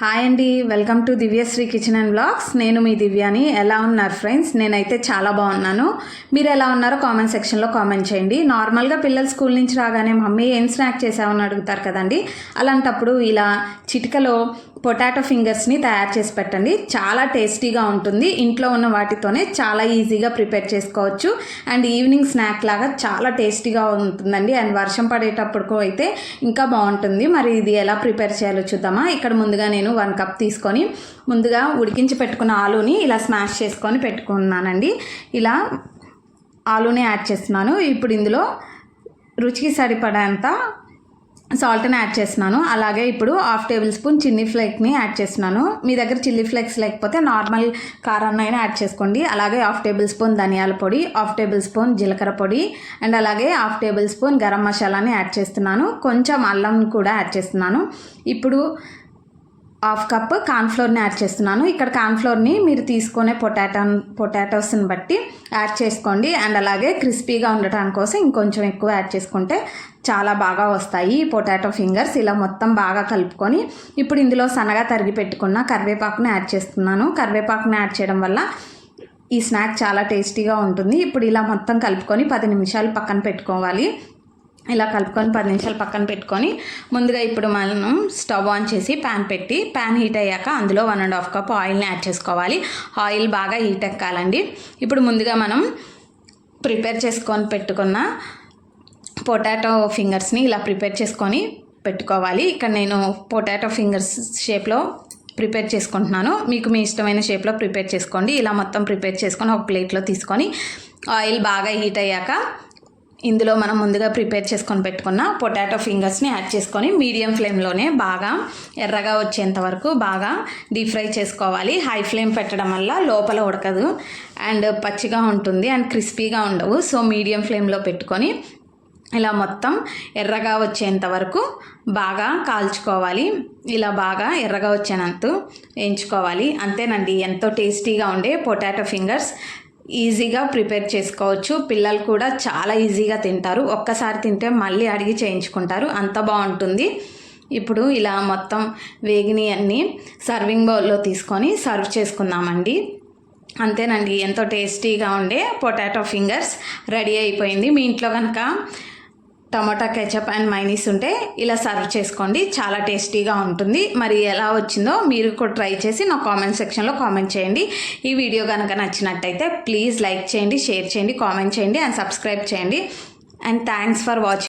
Hi అండి, welcome to Divyasri kitchen and blogs. నేను మీ దివ్యాని. ఎలా ఉన్నారు ఫ్రెండ్స్? నేనైతే చాలా బాగున్నాను. మీరు ఎలా ఉన్నారో కామెంట్ సెక్షన్లో కామెంట్ చేయండి. నార్మల్గా పిల్లలు స్కూల్ నుంచి రాగానే మమ్మీ ఏం స్నాక్ చేసామని అడుగుతారు కదండి. అలాంటప్పుడు ఇలా చిటికలో పొటాటో ఫింగర్స్ని తయారు చేసి పెట్టండి. చాలా టేస్టీగా ఉంటుంది. ఇంట్లో ఉన్న వాటితోనే చాలా ఈజీగా ప్రిపేర్ చేసుకోవచ్చు. అండ్ ఈవినింగ్ స్నాక్ లాగా చాలా టేస్టీగా ఉంటుందండి. అండ్ వర్షం పడేటప్పుడు అయితే ఇంకా బాగుంటుంది. మరి ఇది ఎలా ప్రిపేర్ చేయాలో చూద్దామా. ఇక్కడ ముందుగా నేను 1 కప్ తీసుకొని ముందుగా ఉడికించి పెట్టుకున్న ఆలూని ఇలా స్మాష్ చేసుకొని పెట్టుకున్నానండి. ఇలా ఆలూని యాడ్ చేస్తున్నాను. ఇప్పుడు ఇందులో రుచికి సరిపడేంత సాల్ట్ని యాడ్ చేస్తున్నాను. అలాగే ఇప్పుడు 1/2 టేబుల్ స్పూన్ చిల్లీ ఫ్లేక్ని యాడ్ చేస్తున్నాను. మీ దగ్గర చిల్లీ ఫ్లేక్స్ లేకపోతే నార్మల్ కారాన్నైనా యాడ్ చేసుకోండి. అలాగే 1/2 టేబుల్ స్పూన్ ధనియాల పొడి, 1/2 టేబుల్ స్పూన్ జీలకర్ర పొడి అండ్ అలాగే 1/2 టేబుల్ స్పూన్ గరం మసాలాని యాడ్ చేస్తున్నాను. కొంచెం అల్లం కూడా యాడ్ చేస్తున్నాను. ఇప్పుడు 1/2 కప్ కార్న్ఫ్లోర్ని యాడ్ చేస్తున్నాను. ఇక్కడ కార్న్ఫ్లోర్ని మీరు తీసుకునే పొటాటోస్ని బట్టి యాడ్ చేసుకోండి. అండ్ అలాగే క్రిస్పీగా ఉండటానికి కోసం ఇంకొంచెం ఎక్కువ యాడ్ చేసుకుంటే చాలా బాగా వస్తాయి పొటాటో ఫింగర్స్. ఇలా మొత్తం బాగా కలుపుకొని ఇప్పుడు ఇందులో సన్నగా తరిగి పెట్టుకున్న కరివేపాకుని యాడ్ చేస్తున్నాను. కరివేపాకుని యాడ్ చేయడం వల్ల ఈ స్నాక్ చాలా టేస్టీగా ఉంటుంది. ఇప్పుడు ఇలా మొత్తం కలుపుకొని 10 నిమిషాలు పక్కన పెట్టుకోవాలి. ఇలా కలుపుకొని 10 నిమిషాలు పక్కన పెట్టుకొని ముందుగా ఇప్పుడు మనం స్టవ్ ఆన్ చేసి ప్యాన్ పెట్టి ప్యాన్ హీట్ అయ్యాక అందులో 1.5 కప్ ఆయిల్ని యాడ్ చేసుకోవాలి. ఆయిల్ బాగా హీట్ ఎక్కాలండి. ఇప్పుడు ముందుగా మనం ప్రిపేర్ చేసుకొని పెట్టుకున్న పొటాటో ఫింగర్స్ని ఇలా ప్రిపేర్ చేసుకొని పెట్టుకోవాలి. ఇక్కడ నేను పొటాటో ఫింగర్స్ షేప్లో ప్రిపేర్ చేసుకుంటున్నాను. మీకు మీ ఇష్టమైన షేప్లో ప్రిపేర్ చేసుకోండి. ఇలా మొత్తం ప్రిపేర్ చేసుకొని ఒక ప్లేట్లో తీసుకొని ఆయిల్ బాగా హీట్ అయ్యాక ఇందులో మనం ముందుగా ప్రిపేర్ చేసుకొని పెట్టుకున్న పొటాటో ఫింగర్స్ని యాడ్ చేసుకొని మీడియం ఫ్లేమ్లోనే బాగా ఎర్రగా వచ్చేంత వరకు బాగా డీప్ ఫ్రై చేసుకోవాలి. హై ఫ్లేమ్ పెట్టడం వల్ల లోపల ఉడకదు అండ్ పచ్చిగా ఉంటుంది అండ్ క్రిస్పీగా ఉండవు. సో మీడియం ఫ్లేమ్లో పెట్టుకొని ఇలా మొత్తం ఎర్రగా వచ్చేంత వరకు బాగా కాల్చుకోవాలి. ఇలా బాగా ఎర్రగా వచ్చేంత వేయించుకోవాలి. అంతేనండి, ఎంతో టేస్టీగా ఉండే పొటాటో ఫింగర్స్ ఈజీగా ప్రిపేర్ చేసుకోవచ్చు. పిల్లలు కూడా చాలా ఈజీగా తింటారు. ఒక్కసారి తింటే మళ్ళీ అడిగి చేయించుకుంటారు, అంత బాగుంటుంది. ఇప్పుడు ఇలా మొత్తం వేగిని అన్నీ సర్వింగ్ బౌల్లో తీసుకొని సర్వ్ చేసుకుందామండి. అంతేనండి, ఎంతో టేస్టీగా ఉండే పొటాటో ఫింగర్స్ రెడీ అయిపోయింది. మీ ఇంట్లో కనుక టమాటా కెచప్ అండ్ మైనీస్ ఉంటే ఇలా సర్వ్ చేసుకోండి. చాలా టేస్టీగా ఉంటుంది. మరి ఎలా వచ్చిందో మీరు కూడా ట్రై చేసి నా కామెంట్ సెక్షన్లో కామెంట్ చేయండి. ఈ వీడియో కనుక నచ్చినట్టయితే ప్లీజ్ లైక్ చేయండి, షేర్ చేయండి, కామెంట్ చేయండి అండ్ సబ్స్క్రైబ్ చేయండి. And thanks for watching.